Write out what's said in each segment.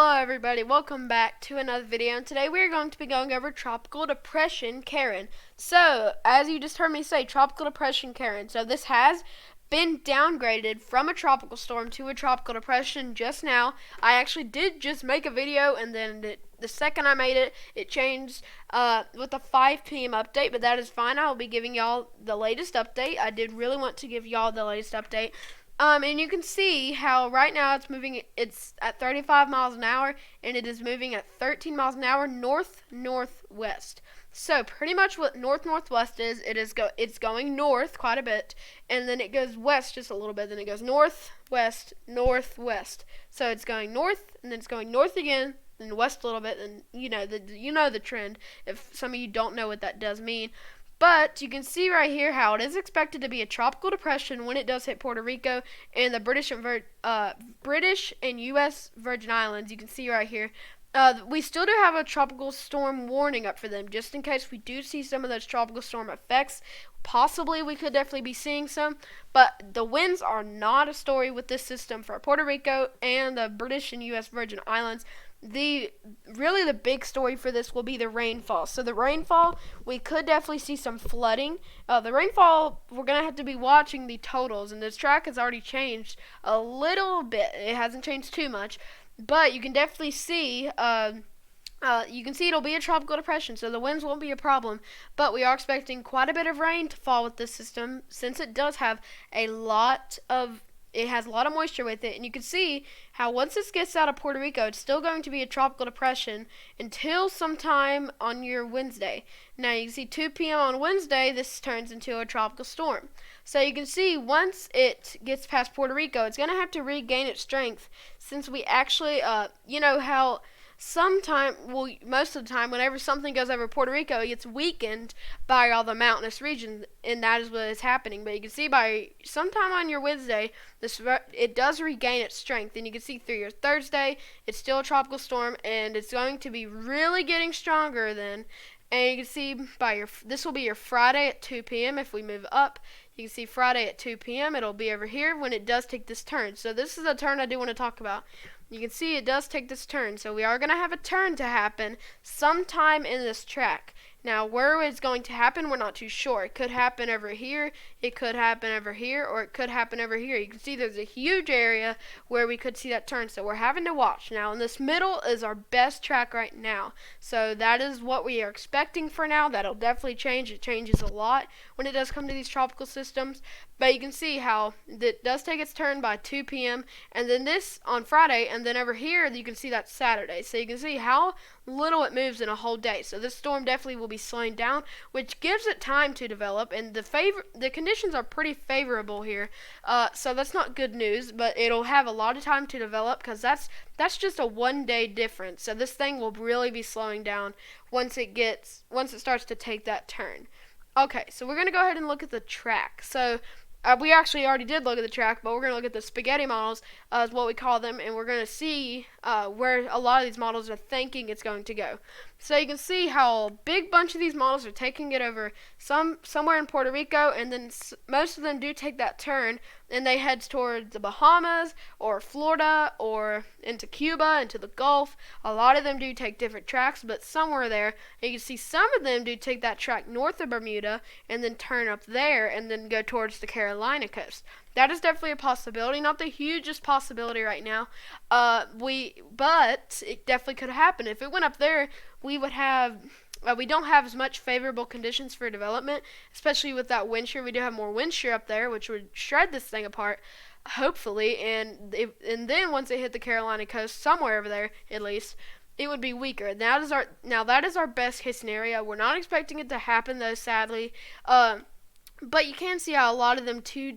Hello everybody, welcome back to another video, and today we are going to be going over Tropical Depression Karen. So, as you just heard me say, Tropical Depression Karen. So this has been downgraded from a tropical storm to a tropical depression just now. I actually did just make a video, and then the second I made it, it changed with a 5 p.m. update, but that is fine. I will be giving y'all the latest update. I did really want to give y'all the latest update. And you can see how right now it's at 35 miles an hour, and it is moving at 13 miles an hour north-northwest. So pretty much what north-northwest is, it's going north quite a bit, and then it goes west just a little bit, then it goes north-west, northwest. So it's going north, and then it's going north again, then west a little bit, and you know the trend, if some of you don't know what that does mean. But you can see right here how it is expected to be a tropical depression when it does hit Puerto Rico and the British and U.S. Virgin Islands. You can see right here. We still do have a tropical storm warning up for them, just in case we do see some of those tropical storm effects. Possibly we could definitely be seeing some, but the winds are not a story with this system for Puerto Rico and the British and U.S. Virgin Islands. Really the big story for this will be the rainfall. So the rainfall, we could definitely see some flooding. The rainfall, we're going to have to be watching the totals, and this track has already changed a little bit. It hasn't changed too much, but you can definitely see it'll be a tropical depression, so the winds won't be a problem, but we are expecting quite a bit of rain to fall with this system, since it does have it has a lot of moisture with it, and you can see how once this gets out of Puerto Rico, it's still going to be a tropical depression until sometime on your Wednesday. Now you can see 2 p.m. on Wednesday, this turns into a tropical storm. So you can see once it gets past Puerto Rico, it's going to have to regain its strength, since we actually, you know how most of the time, whenever something goes over Puerto Rico, it gets weakened by all the mountainous regions, and that is what is happening. But you can see by sometime on your Wednesday, it does regain its strength, and you can see through your Thursday, it's still a tropical storm, and it's going to be really getting stronger then. And you can see this will be your Friday at 2 p.m. If we move up, you can see Friday at 2 p.m. It'll be over here when it does take this turn. So this is a turn I do want to talk about. You can see it does take this turn. So we are going to have a turn to happen sometime in this track. Now, where it's going to happen, we're not too sure. It could happen over here, it could happen over here, or it could happen over here. You can see there's a huge area where we could see that turn, so we're having to watch. Now, in this middle is our best track right now. So that is what we are expecting for now. That'll definitely change. It changes a lot when it does come to these tropical systems. But you can see how it does take its turn by 2 p.m. and then this on Friday, and then over here you can see that's Saturday. So you can see how little it moves in a whole day. So this storm definitely will be slowing down, which gives it time to develop, and the conditions are pretty favorable here. So that's not good news, but it'll have a lot of time to develop, because that's just a 1 day difference. So this thing will really be slowing down once it starts to take that turn. Okay, so we're going to go ahead and look at the track. So we actually already did look at the track, but we're going to look at the spaghetti models, is what we call them, and we're going to see where a lot of these models are thinking it's going to go. So you can see how a big bunch of these models are taking it over somewhere in Puerto Rico, and then most of them do take that turn, and they head towards the Bahamas or Florida or into Cuba, into the Gulf. A lot of them do take different tracks, but somewhere there, you can see some of them do take that track north of Bermuda and then turn up there and then go towards the Carolina coast. That is definitely a possibility, not the hugest possibility right now. But it definitely could happen. If it went up there, we don't have as much favorable conditions for development, especially with that wind shear. We do have more wind shear up there, which would shred this thing apart, hopefully. And then once it hit the Carolina coast, somewhere over there at least, it would be weaker. Now that is our best case scenario. We're not expecting it to happen though, sadly. But you can see how a lot of them do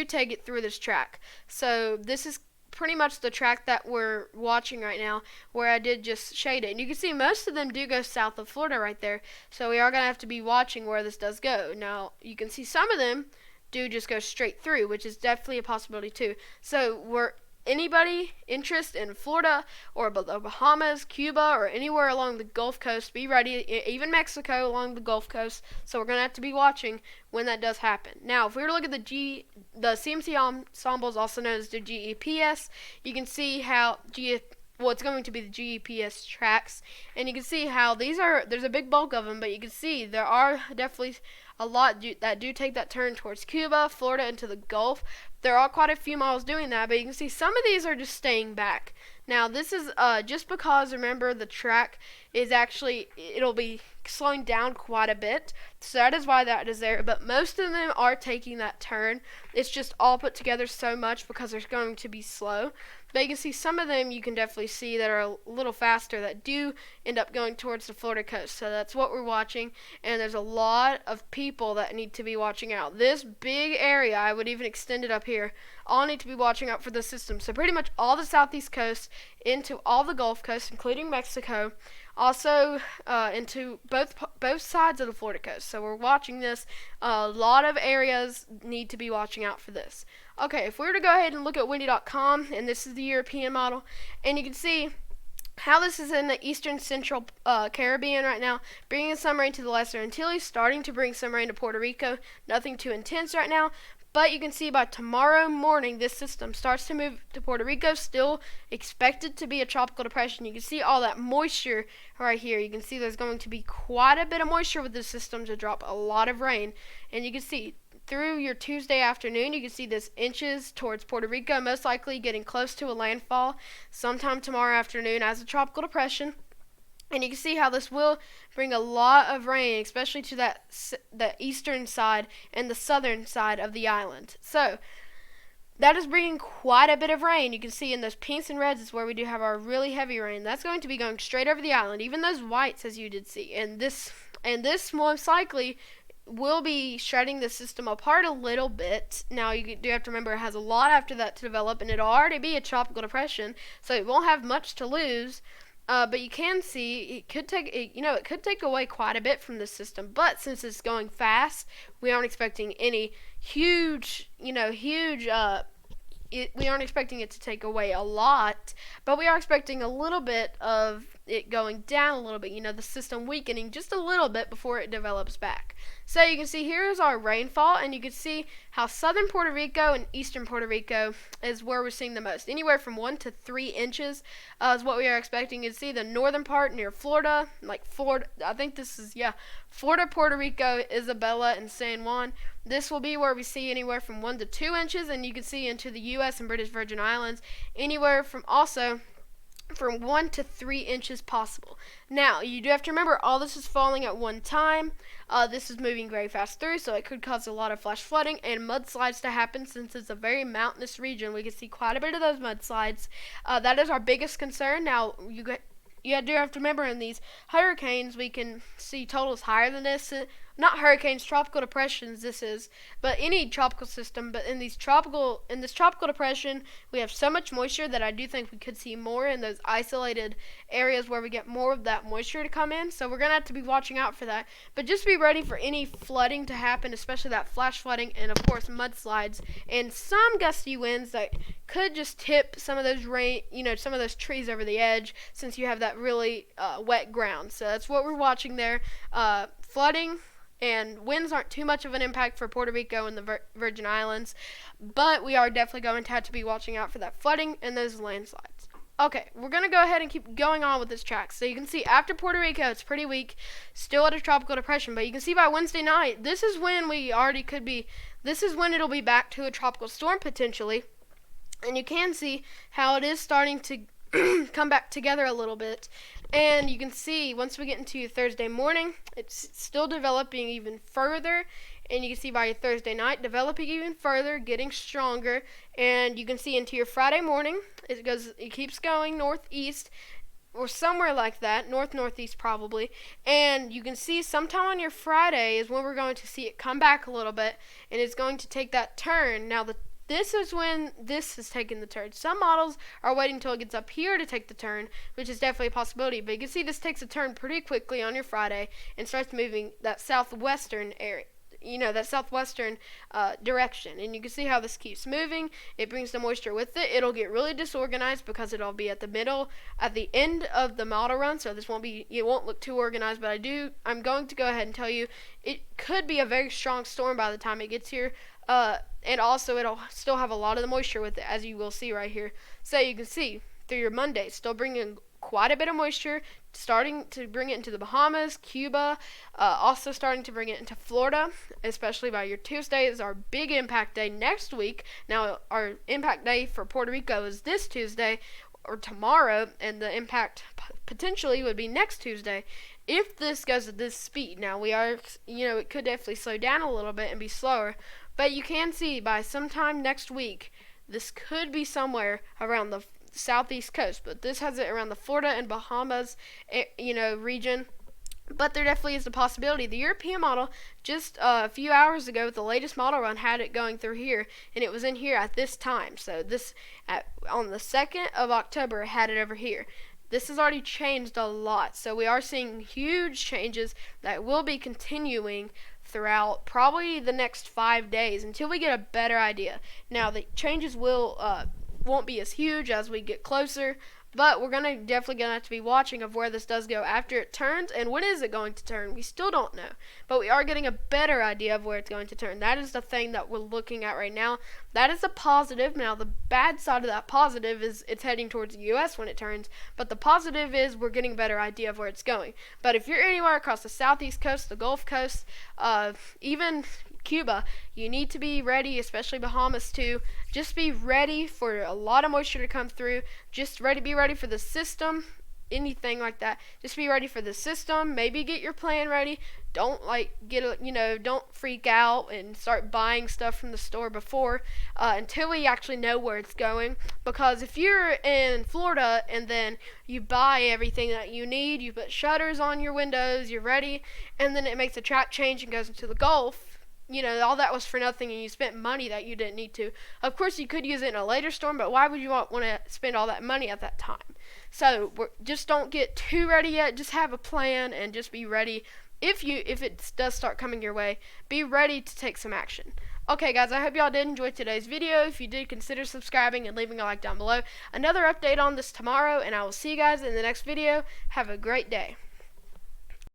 take it through this track. So this is pretty much the track that we're watching right now, where I did just shade it. And you can see most of them do go south of Florida right there. So we are going to have to be watching where this does go. Now, you can see some of them do just go straight through, which is definitely a possibility too. So anybody interested in Florida or the Bahamas, Cuba, or anywhere along the Gulf Coast, be ready, even Mexico along the Gulf Coast. So we're going to have to be watching when that does happen. Now, if we were to look at the CMC ensembles, also known as the GEPS, you can see how well, it's going to be the GPS tracks, and you can see how there's a big bulk of them, but you can see there are definitely a lot that do take that turn towards Cuba, Florida, into the Gulf. There are quite a few models doing that, but you can see some of these are just staying back. Now, this is just because, remember, the track is actually, it'll be slowing down quite a bit, so that is why that is there, but most of them are taking that turn. It's just all put together so much because they're going to be slow. But you can see some of them you can definitely see that are a little faster that do end up going towards the Florida coast. So that's what we're watching, and there's a lot of people that need to be watching out. This big area, I would even extend it up here, all need to be watching out for the system. So pretty much all the southeast coast into all the Gulf Coast, including Mexico, also into both sides of the Florida coast. So we're watching this. A lot of areas need to be watching out for this. Okay, if we were to go ahead and look at windy.com, and this is the European model, and you can see how this is in the eastern central Caribbean right now, bringing some rain to the Lesser Antilles, starting to bring some rain to Puerto Rico. Nothing too intense right now, but you can see by tomorrow morning this system starts to move to Puerto Rico, still expected to be a tropical depression. You can see all that moisture right here. You can see there's going to be quite a bit of moisture with this system to drop a lot of rain, and you can see through your Tuesday afternoon, you can see this inches towards Puerto Rico, most likely getting close to a landfall sometime tomorrow afternoon as a tropical depression. And you can see how this will bring a lot of rain, especially to the eastern side and the southern side of the island. So that is bringing quite a bit of rain. You can see in those pinks and reds is where we do have our really heavy rain. That's going to be going straight over the island, even those whites as you did see. And this most likely will be shredding the system apart a little bit. Now, you do have to remember it has a lot after that to develop, and it'll already be a tropical depression, so it won't have much to lose. But you can see it could take away quite a bit from the system. But since it's going fast, we aren't expecting any huge. We aren't expecting it to take away a lot, but we are expecting a little bit of it going down a little bit, the system weakening just a little bit before it develops back. So you can see here is our rainfall, and you can see how southern Puerto Rico and eastern Puerto Rico is where we're seeing the most. Anywhere from 1 to 3 inches is what we are expecting. You can see the northern part near Florida, like Florida, I think this is, Florida, Puerto Rico, Isabela, and San Juan. This will be where we see anywhere from 1 to 2 inches, and you can see into the U.S. and British Virgin Islands, anywhere from 1 to 3 inches possible. Now, you do have to remember all this is falling at one time. This is moving very fast through, so it could cause a lot of flash flooding and mudslides to happen. Since it's a very mountainous region, we can see quite a bit of those mudslides. That is our biggest concern. Now, you do have to remember in these hurricanes, we can see totals higher than this. Not hurricanes, tropical depressions this is, but any tropical system. But in this tropical depression, we have so much moisture that I do think we could see more in those isolated areas where we get more of that moisture to come in. So we're going to have to be watching out for that. But just be ready for any flooding to happen, especially that flash flooding and, of course, mudslides and some gusty winds that could just tip some of those some of those trees over the edge since you have that really wet ground. So that's what we're watching there. Flooding and winds aren't too much of an impact for Puerto Rico and the Virgin Islands, but we are definitely going to have to be watching out for that flooding and those landslides. Okay, we're going to go ahead and keep going on with this track. So you can see after Puerto Rico, it's pretty weak, still at a tropical depression, but you can see by Wednesday night, this is when it'll be back to a tropical storm potentially, and you can see how it is starting to come back together a little bit. And you can see once we get into Thursday morning, it's still developing even further. And you can see by Thursday night, developing even further, getting stronger. And you can see into your Friday morning, it keeps going northeast or somewhere like that, northeast probably. And you can see sometime on your Friday is when we're going to see it come back a little bit, and it's going to take that turn. Now this is when this is taking the turn. Some models are waiting until it gets up here to take the turn, which is definitely a possibility. But you can see this takes a turn pretty quickly on your Friday and starts moving that southwestern area, that southwestern direction. And you can see how this keeps moving. It brings the moisture with it. It'll get really disorganized because it'll be at the end of the model run. So it won't look too organized. But I'm going to go ahead and tell you it could be a very strong storm by the time it gets here. And also it'll still have a lot of the moisture with it, as you will see right here. So you can see through your Monday. Still bringing quite a bit of moisture, starting to bring it into the Bahamas, Cuba, also starting to bring it into Florida, especially by your Tuesday is our big impact day next week. Now, our impact day for Puerto Rico is this Tuesday or tomorrow, and the impact potentially would be next Tuesday if this goes at this speed. Now, we are, it could definitely slow down a little bit and be slower, but you can see by sometime next week, this could be somewhere around the southeast coast, but this has it around the Florida and Bahamas, region. But there definitely is the possibility. The European model, just a few hours ago, the latest model run had it going through here, and it was in here at this time. So on the 2nd of October, it had it over here. This has already changed a lot, so we are seeing huge changes that will be continuing throughout probably the next 5 days until we get a better idea. Now, the changes won't be as huge as we get closer, but we're definitely gonna have to be watching of where this does go after it turns, and when is it going to turn? We still don't know, but we are getting a better idea of where it's going to turn. That is the thing that we're looking at right now. That is a positive. Now, the bad side of that positive is it's heading towards the U.S. when it turns, but the positive is we're getting a better idea of where it's going. But if you're anywhere across the southeast coast, the Gulf Coast, even Cuba, you need to be ready, especially Bahamas too. Just be ready for a lot of moisture to come through. Be ready for the system, anything like that. Just be ready for the system. Maybe get your plan ready. Don't don't freak out and start buying stuff from the store before until we actually know where it's going. Because if you're in Florida and then you buy everything that you need, you put shutters on your windows, you're ready, and then it makes a track change and goes into the Gulf, all that was for nothing, and you spent money that you didn't need to. Of course, you could use it in a later storm, but why would you want to spend all that money at that time? So just don't get too ready yet. Just have a plan and just be ready. If it does start coming your way, be ready to take some action. Okay, guys, I hope y'all did enjoy today's video. If you did, consider subscribing and leaving a like down below. Another update on this tomorrow, and I will see you guys in the next video. Have a great day.